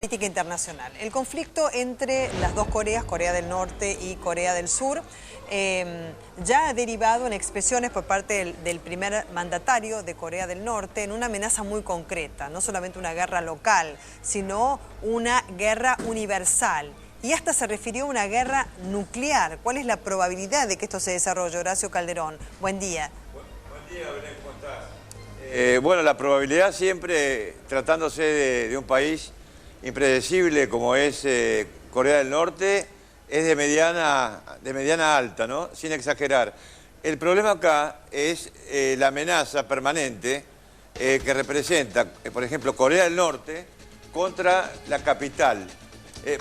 Política internacional. El conflicto entre las dos Coreas, Corea del Norte y Corea del Sur, ya ha derivado en expresiones por parte del primer mandatario de Corea del Norte en una amenaza muy concreta, no solamente una guerra local, sino una guerra universal. Y hasta se refirió a una guerra nuclear. ¿Cuál es la probabilidad de que esto se desarrolle? Horacio Calderón, buen día. Buen día, Belén, ¿cómo estás? Bueno, la probabilidad siempre, tratándose de un país impredecible como es Corea del Norte, es de mediana alta, ¿no? Sin exagerar. El problema acá es la amenaza permanente que representa, por ejemplo, Corea del Norte contra la capital.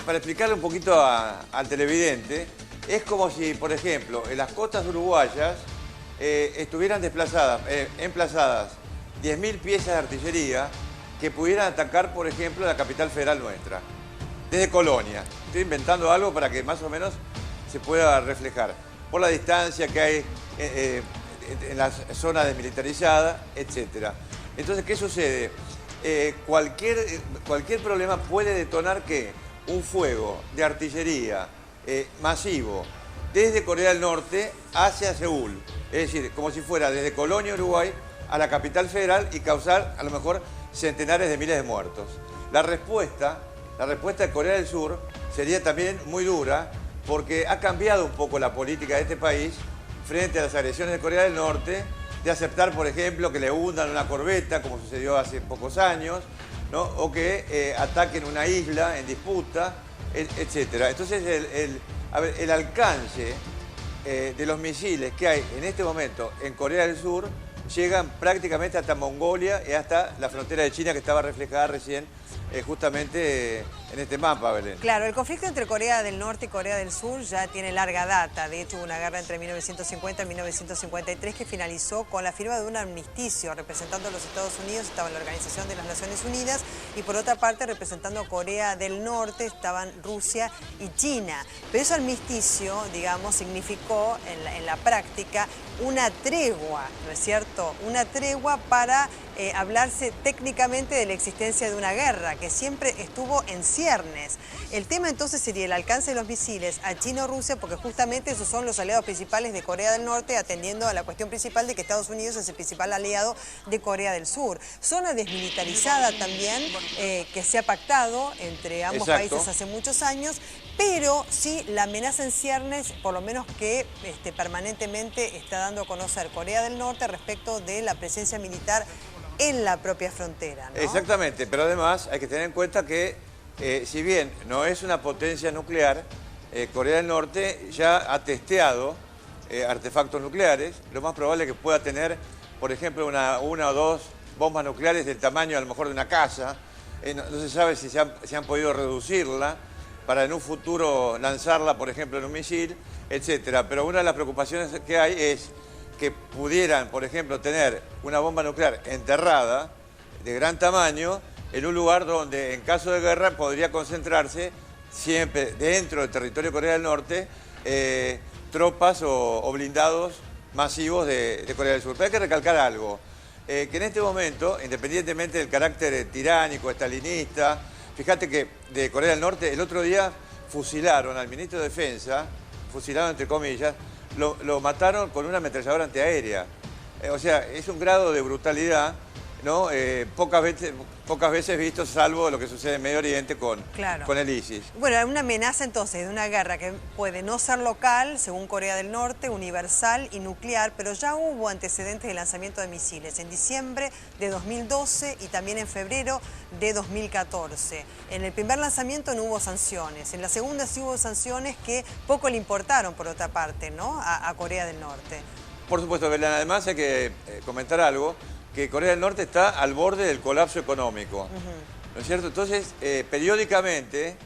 Para explicarle un poquito al televidente, es como si, por ejemplo, en las costas uruguayas estuvieran emplazadas 10.000 piezas de artillería que pudieran atacar, por ejemplo, la capital federal nuestra, desde Colonia. Estoy inventando algo para que más o menos se pueda reflejar, por la distancia que hay en las zonas desmilitarizadas, etc. Entonces, ¿qué sucede? Cualquier problema puede detonar que un fuego de artillería masivo desde Corea del Norte hacia Seúl, es decir, como si fuera desde Colonia, Uruguay, a la capital federal y causar, a lo mejor, centenares de miles de muertos. La respuesta de Corea del Sur sería también muy dura porque ha cambiado un poco la política de este país frente a las agresiones de Corea del Norte, de aceptar, por ejemplo, que le hundan una corbeta, como sucedió hace pocos años, ¿no? O que ataquen una isla en disputa, etc. Entonces, el alcance de los misiles que hay en este momento en Corea del Sur llegan prácticamente hasta Mongolia y hasta la frontera de China que estaba reflejada recién justamente en este mapa, Belén. Claro, el conflicto entre Corea del Norte y Corea del Sur ya tiene larga data. De hecho, hubo una guerra entre 1950 y 1953 que finalizó con la firma de un armisticio. Representando a los Estados Unidos estaba la Organización de las Naciones Unidas y por otra parte, representando a Corea del Norte, estaban Rusia y China. Pero ese armisticio, digamos, significó en la práctica una tregua, ¿no es cierto? Una tregua para hablarse técnicamente de la existencia de una guerra que siempre estuvo en ciernes. El tema entonces sería el alcance de los misiles a China o Rusia, porque justamente esos son los aliados principales de Corea del Norte, atendiendo a la cuestión principal de que Estados Unidos es el principal aliado de Corea del Sur. Zona desmilitarizada también, que se ha pactado entre ambos países hace muchos años, pero sí la amenaza en ciernes, por lo menos que permanentemente está dando a conocer Corea del Norte respecto de la presencia militar en la propia frontera, ¿no? Exactamente, pero además hay que tener en cuenta que si bien no es una potencia nuclear, Corea del Norte ya ha testeado artefactos nucleares. Lo más probable es que pueda tener, por ejemplo, una o dos bombas nucleares del tamaño a lo mejor de una casa. No se sabe si se han podido reducirla para en un futuro lanzarla, por ejemplo, en un misil, etc. Pero una de las preocupaciones que hay es que pudieran, por ejemplo, tener una bomba nuclear enterrada de gran tamaño en un lugar donde, en caso de guerra, podría concentrarse siempre dentro del territorio de Corea del Norte tropas o blindados masivos de Corea del Sur. Pero hay que recalcar algo, que en este momento, independientemente del carácter tiránico, estalinista, fíjate que de Corea del Norte el otro día fusilaron al ministro de Defensa, fusilaron entre comillas, lo mataron con una ametralladora antiaérea. O sea, es un grado de brutalidad, ¿no? Pocas veces visto, salvo lo que sucede en Medio Oriente con el ISIS. Bueno, una amenaza entonces de una guerra que puede no ser local, según Corea del Norte, universal y nuclear, pero ya hubo antecedentes de lanzamiento de misiles en diciembre de 2012 y también en febrero de 2014. En el primer lanzamiento no hubo sanciones, en la segunda sí hubo sanciones que poco le importaron, por otra parte, ¿no? a Corea del Norte. Por supuesto, Belén, además hay que comentar algo, que Corea del Norte está al borde del colapso económico, ¿no es cierto? Entonces, periódicamente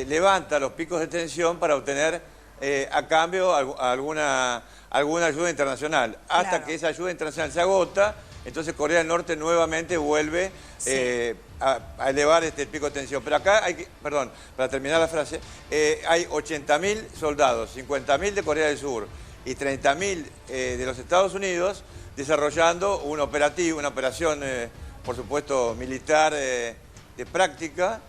levanta los picos de tensión para obtener a cambio alguna ayuda internacional. Hasta que esa ayuda internacional se agota, entonces Corea del Norte nuevamente vuelve a elevar el pico de tensión. Pero acá hay que, perdón, para terminar la frase, hay 80.000 soldados, 50.000 de Corea del Sur y 30.000 de los Estados Unidos desarrollando una operación, por supuesto, militar de práctica,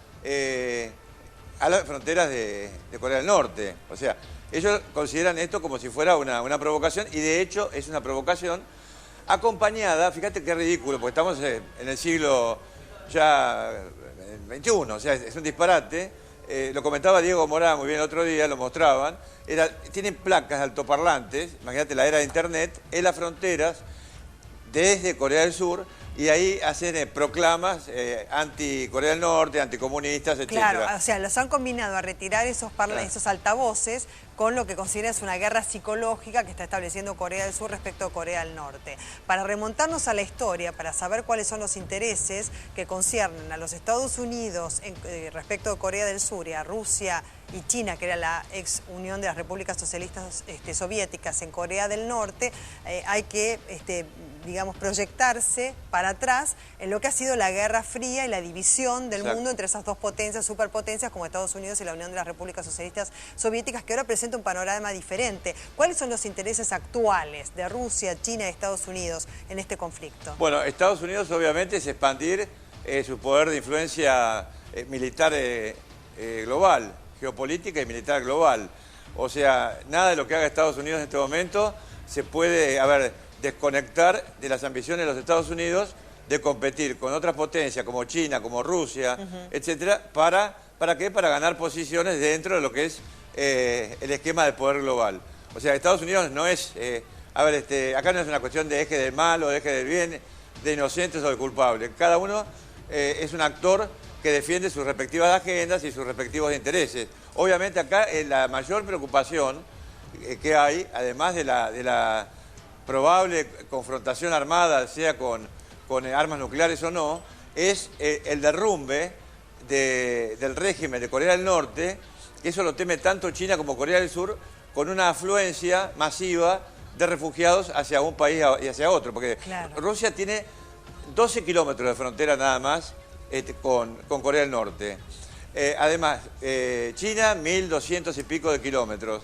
a las fronteras de Corea del Norte. O sea, ellos consideran esto como si fuera una provocación, y de hecho es una provocación acompañada, fíjate qué ridículo, porque estamos en el siglo ya XXI, o sea, es un disparate. Lo comentaba Diego Morán muy bien el otro día, lo mostraban. Tienen placas de altoparlantes, imagínate la era de Internet, en las fronteras desde Corea del Sur, y ahí hacen proclamas anti-Corea del Norte, anticomunistas, etc. Claro, o sea, los han combinado a retirar esos altavoces con lo que consideran es una guerra psicológica que está estableciendo Corea del Sur respecto a Corea del Norte. Para remontarnos a la historia, para saber cuáles son los intereses que conciernen a los Estados Unidos respecto a Corea del Sur y a Rusia y China, que era la ex Unión de las Repúblicas Socialistas Soviéticas en Corea del Norte, hay que, digamos, proyectarse para atrás en lo que ha sido la Guerra Fría y la división del mundo entre esas dos potencias, superpotencias como Estados Unidos y la Unión de las Repúblicas Socialistas Soviéticas, que ahora presenta un panorama diferente. ¿Cuáles son los intereses actuales de Rusia, China y Estados Unidos en este conflicto? Bueno, Estados Unidos obviamente es expandir su poder de influencia militar global, geopolítica y militar global. O sea, nada de lo que haga Estados Unidos en este momento se puede, desconectar de las ambiciones de los Estados Unidos de competir con otras potencias como China, como Rusia, etcétera, ¿para qué? Para ganar posiciones dentro de lo que es el esquema de poder global. O sea, Estados Unidos no es, acá no es una cuestión de eje del mal o de eje del bien, de inocentes o de culpables. Cada uno es un actor que defiende sus respectivas agendas y sus respectivos intereses. Obviamente acá la mayor preocupación que hay, además de la probable confrontación armada, sea con armas nucleares o no, es el derrumbe del régimen de Corea del Norte, que eso lo teme tanto China como Corea del Sur, con una afluencia masiva de refugiados hacia un país y hacia otro, porque Rusia tiene 12 kilómetros de frontera nada más con Corea del Norte. Además, China, 1.200 y pico de kilómetros.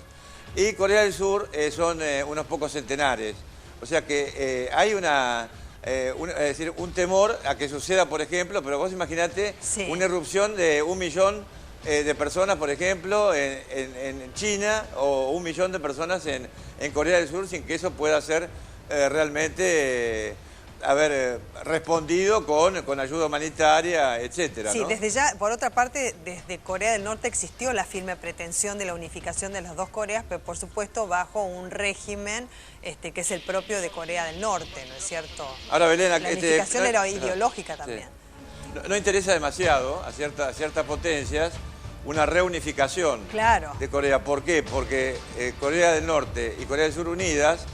Y Corea del Sur son unos pocos centenares. O sea que hay un temor a que suceda, por ejemplo, pero vos imaginate una erupción de 1 millón de personas, por ejemplo, en China, o 1 millón de personas en Corea del Sur, sin que eso pueda ser realmente respondido con ayuda humanitaria, etcétera, Sí, ¿no? desde ya, por otra parte, desde Corea del Norte existió la firme pretensión de la unificación de las dos Coreas, pero por supuesto bajo un régimen que es el propio de Corea del Norte, ¿no es cierto? Ahora, Belén, la unificación era ideológica también. No interesa demasiado a ciertas potencias una reunificación de Corea. ¿Por qué? Porque Corea del Norte y Corea del Sur unidas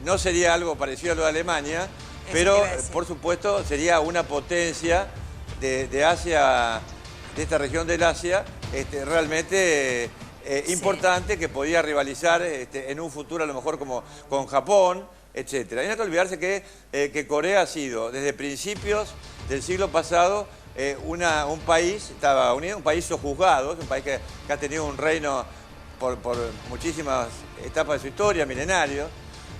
no sería algo parecido a lo de Alemania, pero por supuesto sería una potencia de Asia, de esta región del Asia, realmente importante, que podía rivalizar en un futuro a lo mejor como con Japón, etcétera. Y no hay que olvidarse que Corea ha sido desde principios del siglo pasado un país, estaba unido, un país sojuzgado, un país que ha tenido un reino por muchísimas etapas de su historia, milenario,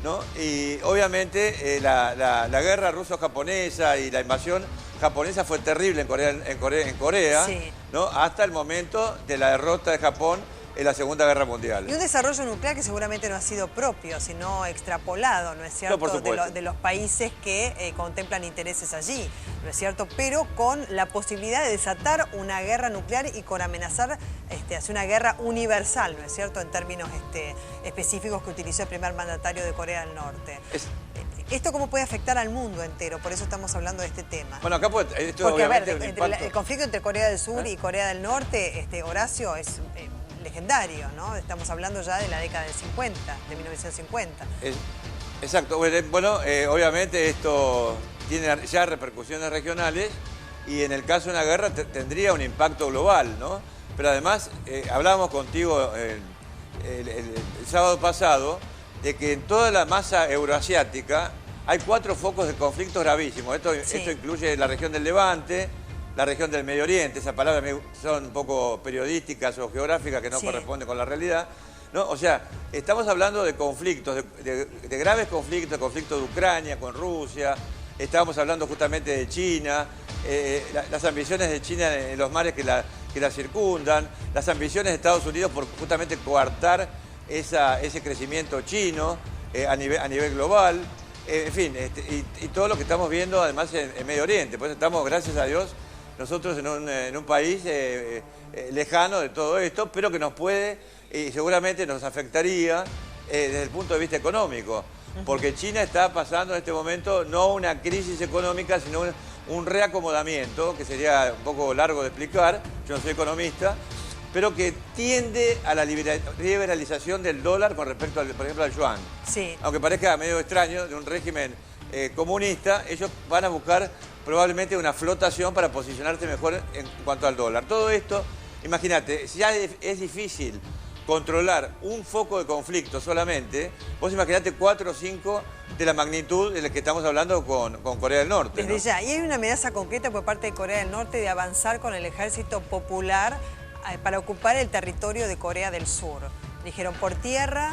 ¿no? Y obviamente la guerra ruso-japonesa y la invasión japonesa fue terrible en Corea, ¿no? Hasta el momento de la derrota de Japón en la Segunda Guerra Mundial. Y un desarrollo nuclear que seguramente no ha sido propio, sino extrapolado, ¿no es cierto?, de los países que contemplan intereses allí, ¿no es cierto?, pero con la posibilidad de desatar una guerra nuclear y con amenazar hacer una guerra universal, ¿no es cierto?, en términos específicos que utilizó el primer mandatario de Corea del Norte. ¿Esto cómo puede afectar al mundo entero? Por eso estamos hablando de este tema. Bueno, acá puede... Porque, a ver, el conflicto entre Corea del Sur y Corea del Norte, Horacio, es legendario, ¿no? Estamos hablando ya de la década del 50, de 1950. Exacto. Bueno, obviamente esto tiene ya repercusiones regionales y en el caso de una guerra tendría un impacto global, ¿no? Pero además, hablábamos contigo el sábado pasado de que en toda la masa euroasiática hay 4 focos de conflictos gravísimos. Esto incluye la región del Levante, la región del Medio Oriente. Esas palabras son un poco periodísticas o geográficas que no corresponden con la realidad, ¿no? O sea, estamos hablando de conflictos, de graves conflictos, de Ucrania con Rusia, estamos hablando justamente de China, las ambiciones de China en los mares que la circundan, las ambiciones de Estados Unidos por justamente coartar ese crecimiento chino a nivel global, en fin, y todo lo que estamos viendo además en Medio Oriente. Pues estamos, gracias a Dios, nosotros en un país lejano de todo esto, pero que nos puede y seguramente nos afectaría desde el punto de vista económico. Porque China está pasando en este momento no una crisis económica, sino un reacomodamiento, que sería un poco largo de explicar, yo no soy economista, pero que tiende a la liberalización del dólar con respecto, por ejemplo, al yuan. Sí. Aunque parezca medio extraño, de un régimen comunista, ellos van a buscar probablemente una flotación para posicionarse mejor en cuanto al dólar. Todo esto, imagínate, ya es difícil controlar un foco de conflicto solamente, vos imaginate 4 o 5 de la magnitud de la que estamos hablando con Corea del Norte. Desde ¿no? ya, y hay una amenaza concreta por parte de Corea del Norte de avanzar con el ejército popular para ocupar el territorio de Corea del Sur. Dijeron por tierra,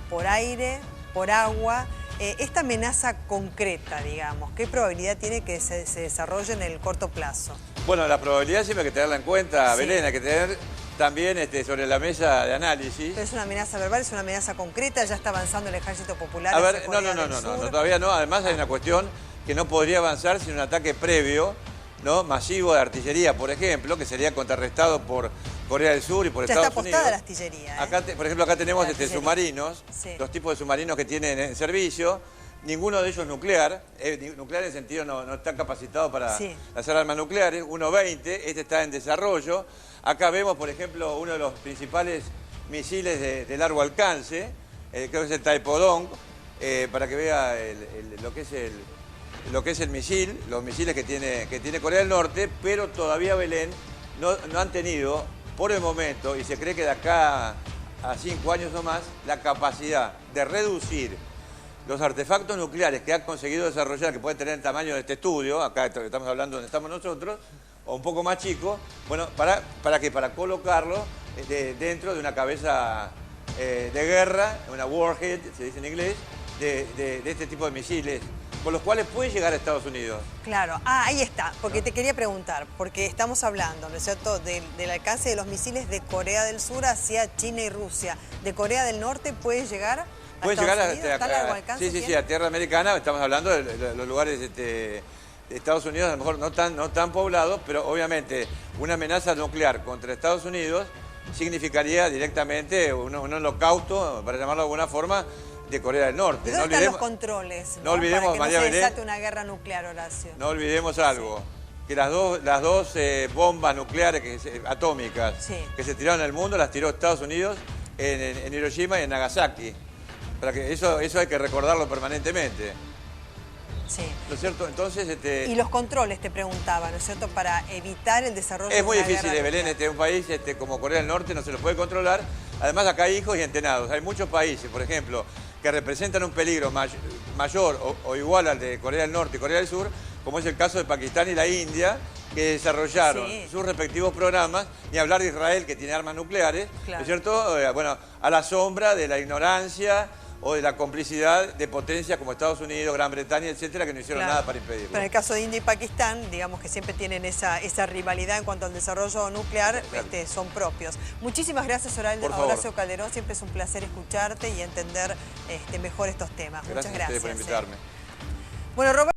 por aire, por agua. Esta amenaza concreta, digamos, ¿qué probabilidad tiene que se desarrolle en el corto plazo? Bueno, la probabilidad siempre hay que tenerla en cuenta, Sí. Belén, hay que tener también sobre la mesa de análisis. Pero es una amenaza verbal, es una amenaza concreta, ya está avanzando el ejército popular. A ver, hacia Corea del no, Sur. todavía no. Además hay una cuestión que no podría avanzar sin un ataque previo, ¿no? Masivo de artillería, por ejemplo, que sería contrarrestado por Corea del Sur y por Ya Estados está Unidos. apostada la artillería. ¿eh? Acá, por ejemplo, acá tenemos La artillería. submarinos, Sí. los tipos de submarinos que tienen en servicio. Ninguno de ellos nuclear, nuclear en el sentido no está capacitado para Sí. hacer armas nucleares, 1.20, este está en desarrollo. Acá vemos, por ejemplo, uno de los principales misiles de largo alcance, creo que es el Taepodong, para que vea lo que es el misil, los misiles que tiene Corea del Norte, pero todavía, Belén, no han tenido, por el momento, y se cree que de acá a 5 años o más, la capacidad de reducir los artefactos nucleares que han conseguido desarrollar, que pueden tener el tamaño de este estudio, acá estamos hablando donde estamos nosotros, o un poco más chico, bueno, ¿para qué? Para colocarlo dentro de una cabeza de guerra, una warhead, se dice en inglés, de este tipo de misiles, con los cuales puede llegar a Estados Unidos. Claro, ahí está, porque te quería preguntar, porque estamos hablando, ¿no es cierto?, del alcance de los misiles de Corea del Sur hacia China y Rusia. ¿De Corea del Norte puede llegar a Puede Estados llegar Unidos? ¿Tan largo alcance sí, tiene? a tierra americana, estamos hablando de los lugares de Estados Unidos, a lo mejor no tan poblados, pero obviamente una amenaza nuclear contra Estados Unidos significaría directamente un holocausto, para llamarlo de alguna forma, de Corea del Norte. ¿Y dónde están los controles? No olvidemos, para que María no se Belén, desate una guerra nuclear, Horacio. no olvidemos algo, que las dos bombas nucleares atómicas Sí. que se tiraron al mundo, las tiró Estados Unidos en Hiroshima y en Nagasaki. Para que eso hay que recordarlo permanentemente. Sí. ¿No es cierto? Entonces, Y los controles, te preguntaba, ¿no es cierto?, para evitar el desarrollo es muy de una difícil, guerra Belén, nuclear. un país como Corea del Norte no se lo puede controlar. Además, acá hay hijos y entrenados. Hay muchos países, por ejemplo, que representan un peligro mayor o igual al de Corea del Norte y Corea del Sur, como es el caso de Pakistán y la India, que desarrollaron sus respectivos programas, ni hablar de Israel, que tiene armas nucleares, Claro. ¿no es cierto? Bueno, a la sombra de la ignorancia o de la complicidad de potencias como Estados Unidos, Gran Bretaña, etcétera, que no hicieron Claro. nada para impedirlo. Pero en el caso de India y Pakistán, digamos que siempre tienen esa rivalidad en cuanto al desarrollo nuclear, Claro. son propios. Muchísimas gracias, Por favor. Horacio Calderón. Siempre es un placer escucharte y entender mejor estos temas. Gracias Muchas a ustedes gracias. por invitarme. Bueno, Roberto.